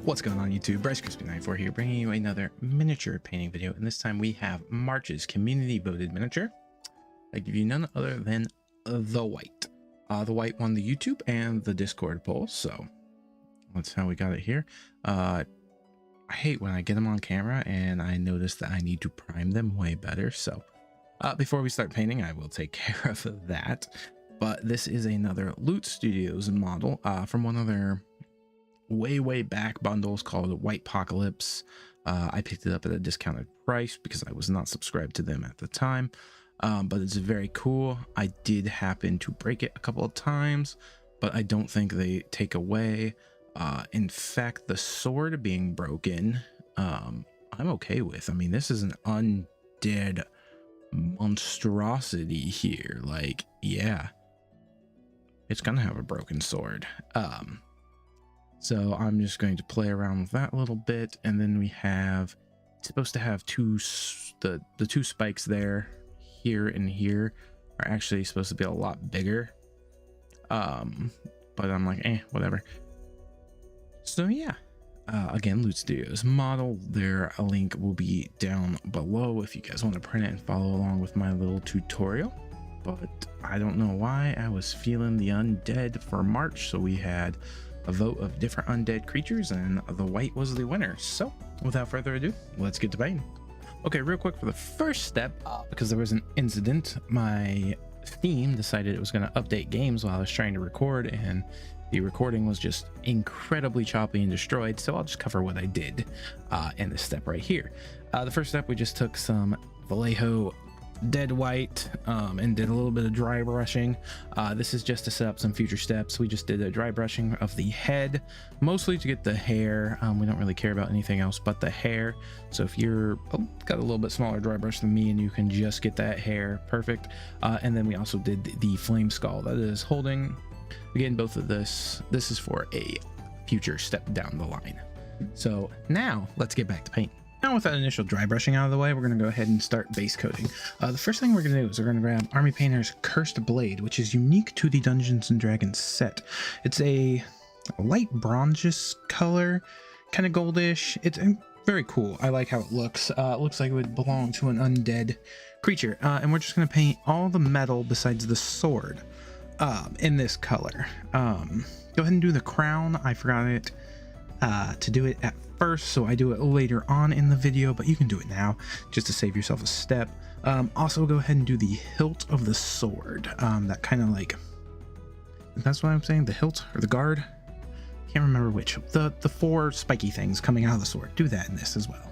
What's going on YouTube? Bryce Crispy94 here, bringing you another miniature painting video, and this time we have March's community voted miniature. I give you none other than the Wight. The Wight won the YouTube and the Discord poll, so that's how we got it here. I hate when I get them on camera and I notice that I need to prime them way better, so before we start painting I will take care of that. But this is another Loot Studios model from one of their way back bundles called Wight Apocalypse. I picked it up at a discounted price because I was not subscribed to them at the time, but it's very cool. I did happen to break it a couple of times, but I don't think they take away. In fact, the sword being broken, I'm okay with. I mean, this is an undead monstrosity here. Like, yeah, it's gonna have a broken sword. So I'm just going to play around with that a little bit, and then we have, it's supposed to have the two spikes there, here and here, are actually supposed to be a lot bigger. But I'm like, whatever. So yeah, again, Loot Studios model. Their link will be down below if you guys want to print it and follow along with my little tutorial. But I don't know why I was feeling the undead for March, so we had a vote of different undead creatures and the Wight was the winner. So without further ado, let's get to painting. Okay, real quick for the first step, because there was an incident, my Steam decided it was going to update games while I was trying to record, and the recording was just incredibly choppy and destroyed, so I'll just cover what I did in this step right here. The first step, we just took some Vallejo dead white and did a little bit of dry brushing. This is just to set up some future steps. We just did a dry brushing of the head, mostly to get the hair. We don't really care about anything else but the hair, so if you're got a little bit smaller dry brush than me and you can just get that hair, perfect. And then we also did the flame skull that is holding. Again, both of this is for a future step down the line. So now let's get back to paint. Now with that initial dry brushing out of the way, we're going to go ahead and start base coating. The first thing we're going to do is we're going to grab Army Painter's Cursed Blade, which is unique to the Dungeons & Dragons set. It's a light bronzish color, kind of goldish. It's very cool. I like how it looks. It looks like it would belong to an undead creature. And we're just going to paint all the metal besides the sword in this color. Go ahead and do the crown. I forgot it to do it at first, so I do it later on in the video, but you can do it now just to save yourself a step. Also go ahead and do the hilt of the sword, that kind of like, that's what I'm saying, the hilt or the guard, can't remember which, the four spiky things coming out of the sword. Do that in this as well.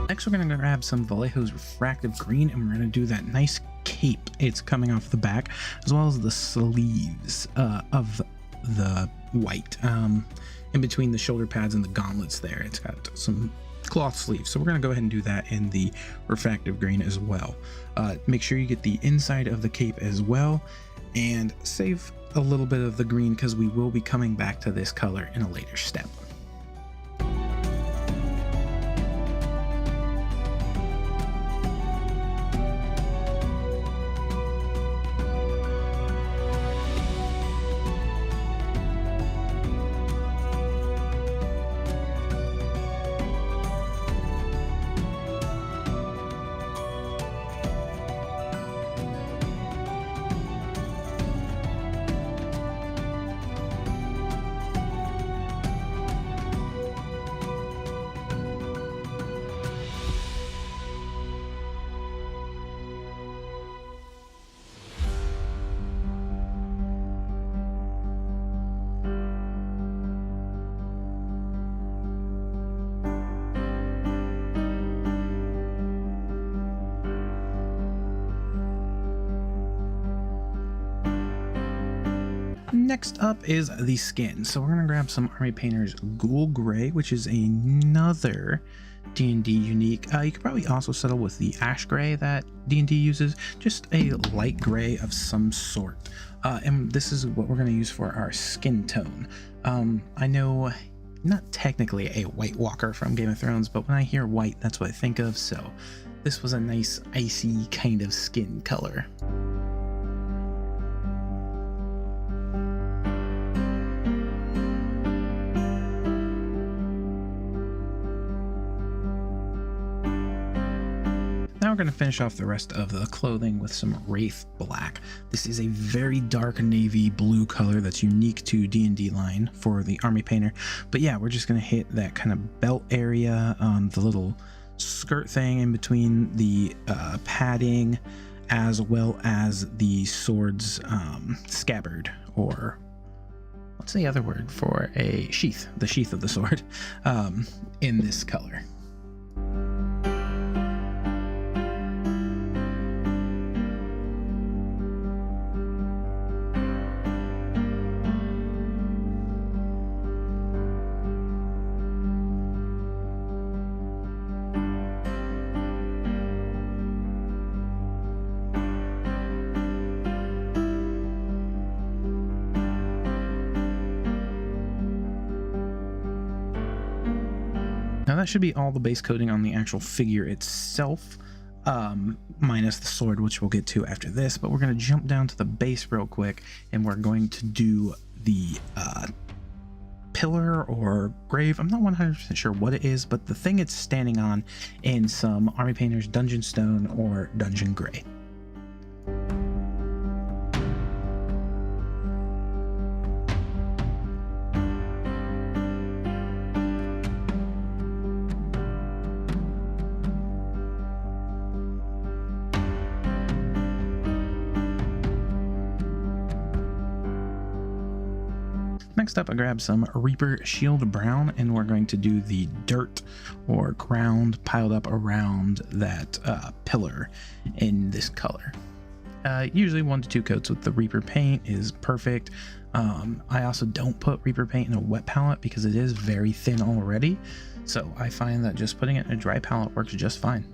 Next, we're going to grab some Vallejo's Refractive Green, and we're going to do that nice cape. It's coming off the back, as well as the sleeves of the Wight. In between the shoulder pads and the gauntlets there, it's got some cloth sleeves. So we're going to go ahead and do that in the Refractive Green as well. Make sure you get the inside of the cape as well, and save a little bit of the green because we will be coming back to this color in a later step. Next up is the skin. So we're gonna grab some Army Painter's Ghoul Gray, which is another D&D unique. You could probably also settle with the Ash Gray that D&D uses, just a light gray of some sort. And this is what we're gonna use for our skin tone. I know, not technically a White Walker from Game of Thrones, but when I hear white, that's what I think of. So this was a nice icy kind of skin color. Now we're going to finish off the rest of the clothing with some Wraith Black. This is a very dark navy blue color that's unique to D&D line for the Army Painter. But yeah, we're just going to hit that kind of belt area, the little skirt thing in between the padding, as well as the sword's scabbard, or what's the other word for a sheath, the sheath of the sword, in this color. Now that should be all the base coating on the actual figure itself, minus the sword, which we'll get to after this. But we're going to jump down to the base real quick, and we're going to do the pillar or grave. I'm not 100% sure what it is, but the thing it's standing on in some Army Painter's Dungeon Stone or Dungeon Gray. Next up, I grabbed some Reaper Shield Brown, and we're going to do the dirt or ground piled up around that pillar in this color. Usually 1 to 2 coats with the Reaper paint is perfect. I also don't put Reaper paint in a wet palette because it is very thin already, so I find that just putting it in a dry palette works just fine.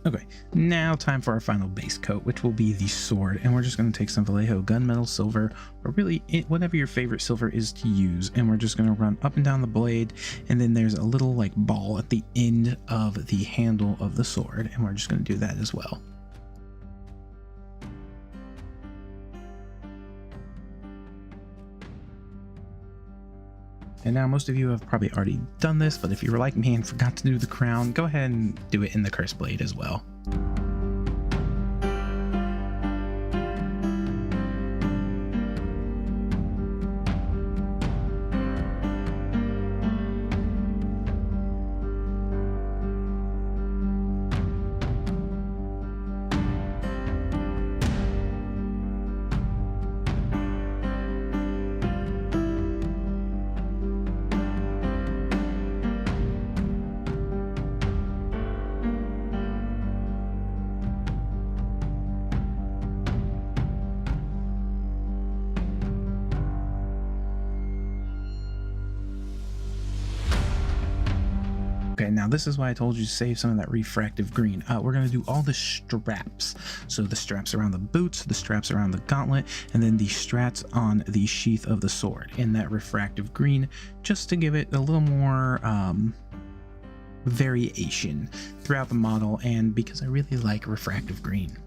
Okay, now time for our final base coat, which will be the sword, and we're just going to take some Vallejo gunmetal silver, or really whatever your favorite silver is to use, and we're just going to run up and down the blade, and then there's a little like ball at the end of the handle of the sword, and we're just going to do that as well. And now most of you have probably already done this, but if you were like me and forgot to do the crown, go ahead and do it in the curse blade as well. Okay, now this is why I told you to save some of that refractive green. We're going to do all the straps. So the straps around the boots, the straps around the gauntlet, and then the straps on the sheath of the sword in that refractive green, just to give it a little more variation throughout the model, and because I really like refractive green.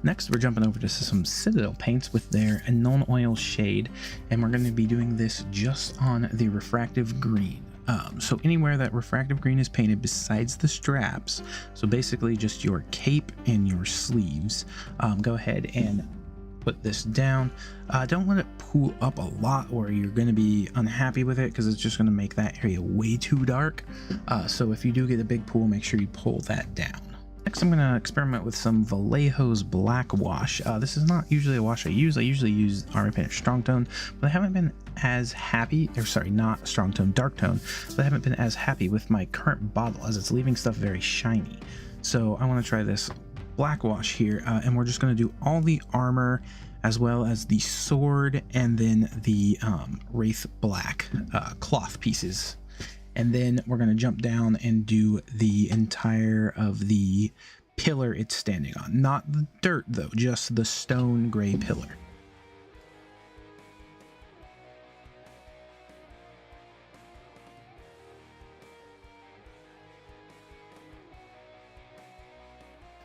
Next, we're jumping over to some Citadel paints with their non-oil shade, and we're going to be doing this just on the refractive green. So anywhere that refractive green is painted besides the straps, so basically just your cape and your sleeves, go ahead and put this down. Don't let it pool up a lot or you're going to be unhappy with it, because it's just going to make that area way too dark. So if you do get a big pool, make sure you pull that down. Next, I'm going to experiment with some Vallejo's Black Wash. This is not usually a wash I use. I usually use Army Painter Strong Tone, but I haven't been as happy, or sorry, not Strong Tone, Dark Tone, but I haven't been as happy with my current bottle as it's leaving stuff very shiny. So I want to try this Black Wash here, and we're just going to do all the armor as well as the sword and then the Wraith Black cloth pieces. And then we're going to jump down and do the entire of the pillar it's standing on. Not the dirt though, just the stone gray pillar.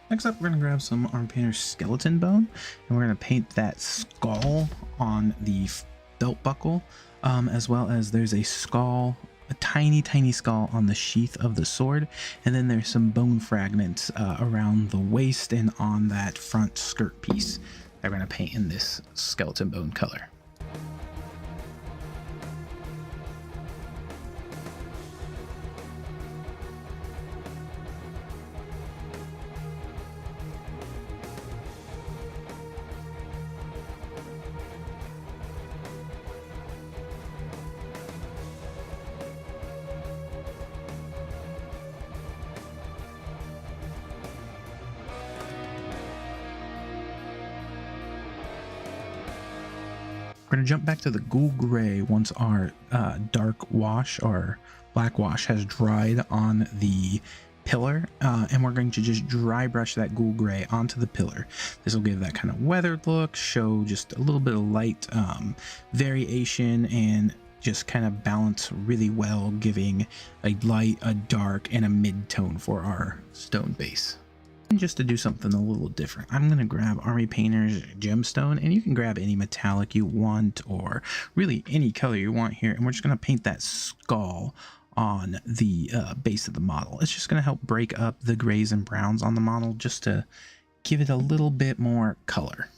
Next up, we're going to grab some Army Painter's Skeleton Bone, and we're going to paint that skull on the belt buckle, as well as there's a skull, a tiny skull on the sheath of the sword, and then there's some bone fragments around the waist and on that front skirt piece that we're going to paint in this skeleton bone color. We're going to jump back to the ghoul gray once our dark wash or black wash has dried on the pillar, and we're going to just dry brush that ghoul gray onto the pillar. This will give that kind of weathered look, show just a little bit of light variation, and just kind of balance really well, giving a light, a dark, and a mid-tone for our stone base. And just to do something a little different, I'm going to grab Army Painter's Gemstone, and you can grab any metallic you want or really any color you want here, and we're just going to paint that skull on the base of the model. It's just going to help break up the grays and browns on the model just to give it a little bit more color.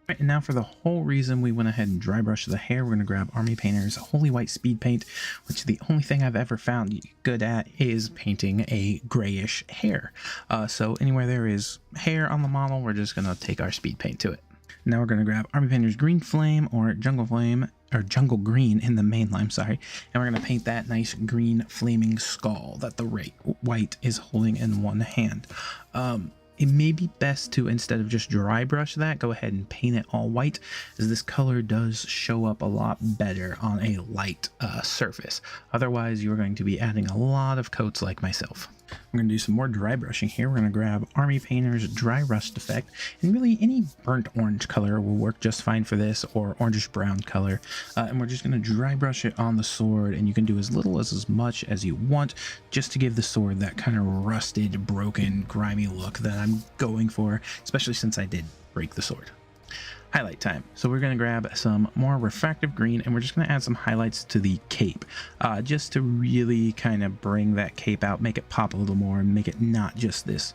Right, and now for the whole reason we went ahead and dry brush the hair, we're going to grab Army Painter's Holy White Speed Paint, which the only thing I've ever found good at is painting a grayish hair. So anywhere there is hair on the model, we're just going to take our speed paint to it. Now we're going to grab Army Painter's Green Flame or Jungle Flame, or Jungle Green in the main line, sorry, and we're going to paint that nice green flaming skull that the Wight is holding in one hand. It may be best to, instead of just dry brush that, go ahead and paint it all white, as this color does show up a lot better on a light surface. Otherwise, you're going to be adding a lot of coats like myself. I'm going to do some more dry brushing here. We're going to grab Army Painter's Dry Rust Effect, and really any burnt orange color will work just fine for this, or orangish brown color. And we're just going to dry brush it on the sword, and you can do as little as much as you want, just to give the sword that kind of rusted, broken, grimy look that I'm going for, especially since I did break the sword. Highlight time. So we're going to grab some more refractive green, and we're just going to add some highlights to the cape, just to really kind of bring that cape out, make it pop a little more, and make it not just this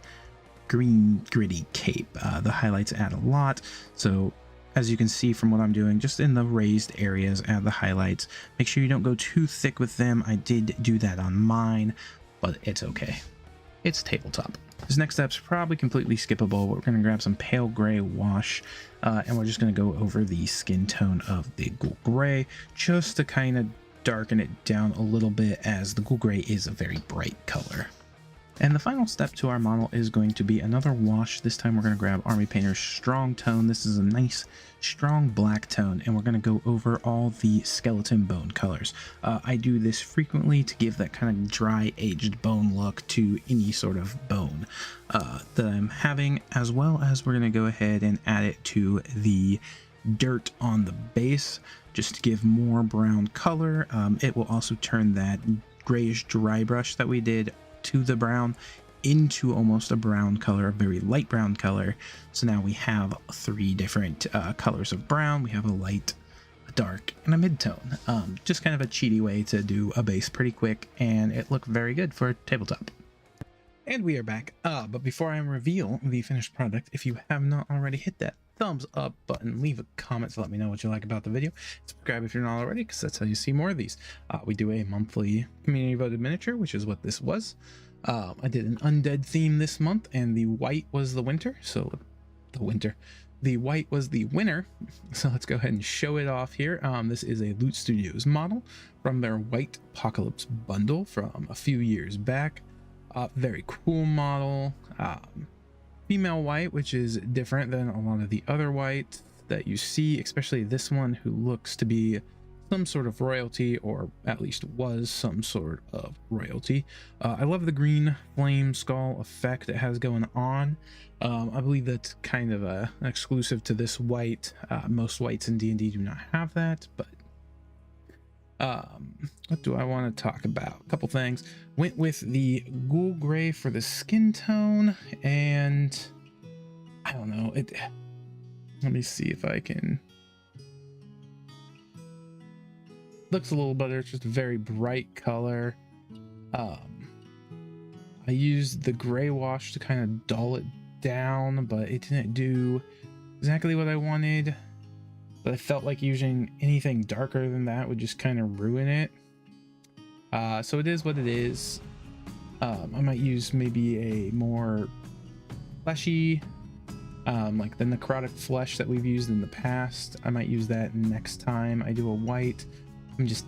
green gritty cape. The highlights add a lot, so as you can see from what I'm doing, just in the raised areas, add the highlights. Make sure you don't go too thick with them. I did do that on mine, but it's okay. It's tabletop. This next step's probably completely skippable. We're going to grab some pale gray wash, and we're just going to go over the skin tone of the ghoul gray, just to kind of darken it down a little bit, as the ghoul gray is a very bright color. And the final step to our model is going to be another wash. This time we're going to grab Army Painter's Strong Tone. This is a nice strong black tone, and we're going to go over all the skeleton bone colors. I do this frequently to give that kind of dry aged bone look to any sort of bone that I'm having, as well as we're going to go ahead and add it to the dirt on the base just to give more brown color. It will also turn that grayish dry brush that we did to the brown into almost a brown color, a very light brown color. So now we have 3 different colors of brown. We have a light, a dark, and a mid-tone. Just kind of a cheaty way to do a base pretty quick, and it looked very good for tabletop. And we are back. But before I reveal the finished product, if you have not already, hit that thumbs up button, leave a comment to let me know what you like about the video, subscribe if you're not already, because that's how you see more of these. We do a monthly community voted miniature, which is what this was. I did an undead theme this month, and the Wight was the winter. So the Wight was the winner. So let's go ahead and show it off here. This is a Loot Studios model from their Wight Apocalypse bundle from a few years back. Very cool model. Female Wight, which is different than a lot of the other Wights that you see, especially this one, who looks to be some sort of royalty, or at least was some sort of royalty. I love the green flame skull effect it has going on. I believe that's kind of an exclusive to this Wight. Most Wights in D&D do not have that, but what do I want to talk about? A couple things. Went with the ghoul gray for the skin tone, and I don't know, let me see if I can. Looks a little better. It's just a very bright color. I used the gray wash to kind of dull it down, but it didn't do exactly what I wanted. But I felt like using anything darker than that would just kind of ruin it. So it is what it is. I might use maybe a more fleshy, like the necrotic flesh that we've used in the past. I might use that next time I do a Wight. I'm just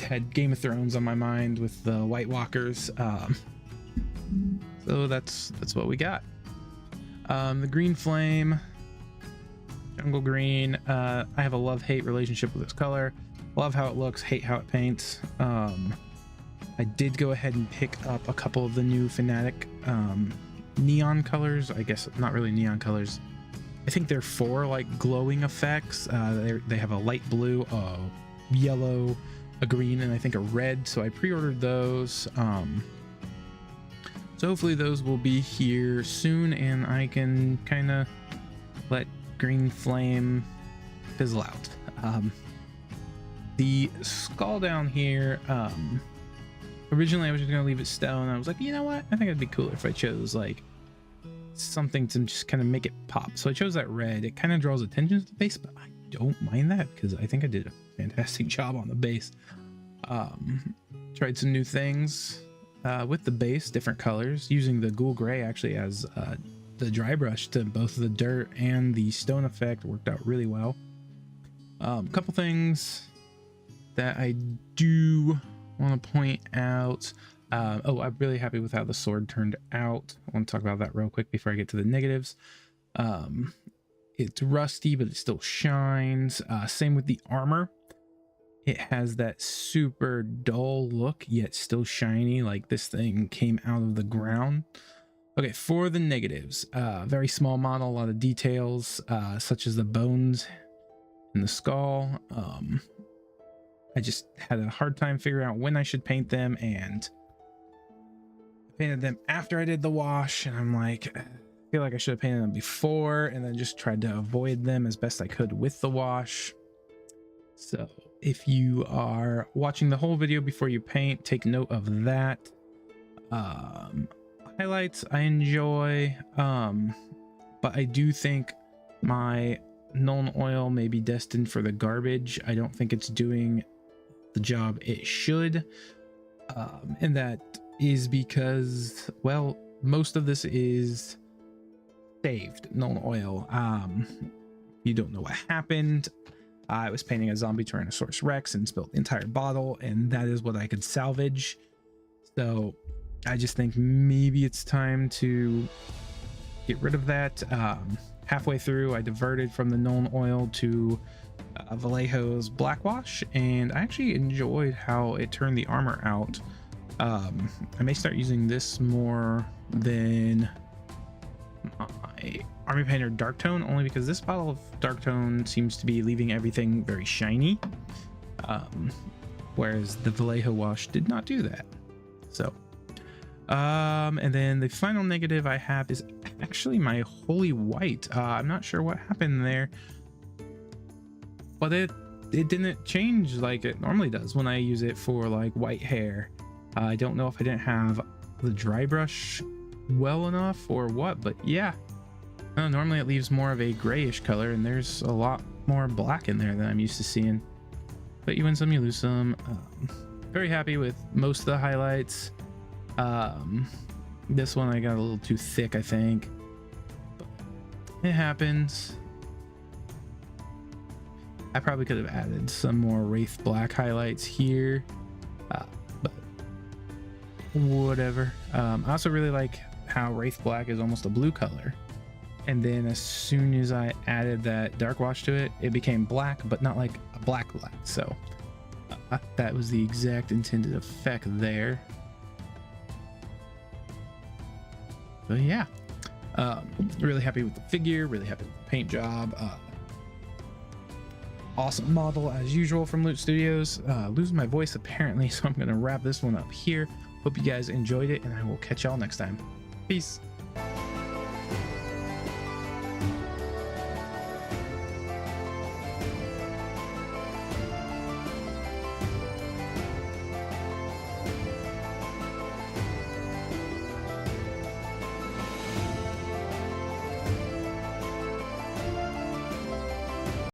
had Game of Thrones on my mind with the White Walkers. So that's what we got. The green flame. Jungle green. I have a love-hate relationship with this color. Love how it looks, hate how it paints. I did go ahead and pick up a couple of the new Fnatic neon colors. I guess not really neon colors. I think they're 4 like glowing effects. They have a light blue, a yellow, a green, and I think a red. So I pre-ordered those. So hopefully those will be here soon, and I can kind of let green flame fizzle out. The skull down here, originally I was just gonna leave it stone. I was like, you know what, I think it'd be cooler if I chose like something to just kind of make it pop. So I chose that red. It kind of draws attention to the base, but I don't mind that because I think I did a fantastic job on the base. Tried some new things with the base, different colors, using the ghoul gray actually as the dry brush to both the dirt and the stone effect. Worked out really well. Couple things that I do want to point out. Oh, I'm really happy with how the sword turned out. I want to talk about that real quick before I get to the negatives. It's rusty, but it still shines. Same with the armor. It has that super dull look, yet still shiny, like this thing came out of the ground. Okay, for the negatives, very small model, a lot of details, such as the bones in the skull. I just had a hard time figuring out when I should paint them, and I painted them after I did the wash, and I'm like, I feel like I should have painted them before, and then just tried to avoid them as best I could with the wash. So if you are watching the whole video before you paint, take note of that. Highlights I enjoy, but I do think my Nuln Oil may be destined for the garbage. I don't think it's doing the job it should, and that is because, well, most of this is saved Nuln Oil. You don't know what happened. I was painting a zombie Tyrannosaurus Rex and spilled the entire bottle, and that is what I could salvage. So I just think maybe it's time to get rid of that. Halfway through, I diverted from the Nuln Oil to Vallejo's Black Wash, and I actually enjoyed how it turned the armor out. I may start using this more than my Army Painter Dark Tone, only because this bottle of Dark Tone seems to be leaving everything very shiny, whereas the Vallejo wash did not do that. So And then the final negative I have is actually my holy white. I'm not sure what happened there, but it didn't change like it normally does when I use it for like white hair. I don't know if I didn't have the dry brush well enough or what, but yeah, normally it leaves more of a grayish color, and there's a lot more black in there than I'm used to seeing. But you win some, you lose some. Very happy with most of the highlights. This one I got a little too thick, I think, but it happens. I probably could have added some more Wraith Black highlights here, but whatever. I also really like how Wraith Black is almost a blue color, and then as soon as I added that dark wash to it, it became black, but not like a black. So that was the exact intended effect there. But yeah, really happy with the figure, really happy with the paint job. Awesome model as usual from Loot Studios. Losing my voice apparently, so I'm gonna wrap this one up here. Hope you guys enjoyed it, and I will catch y'all next time. Peace.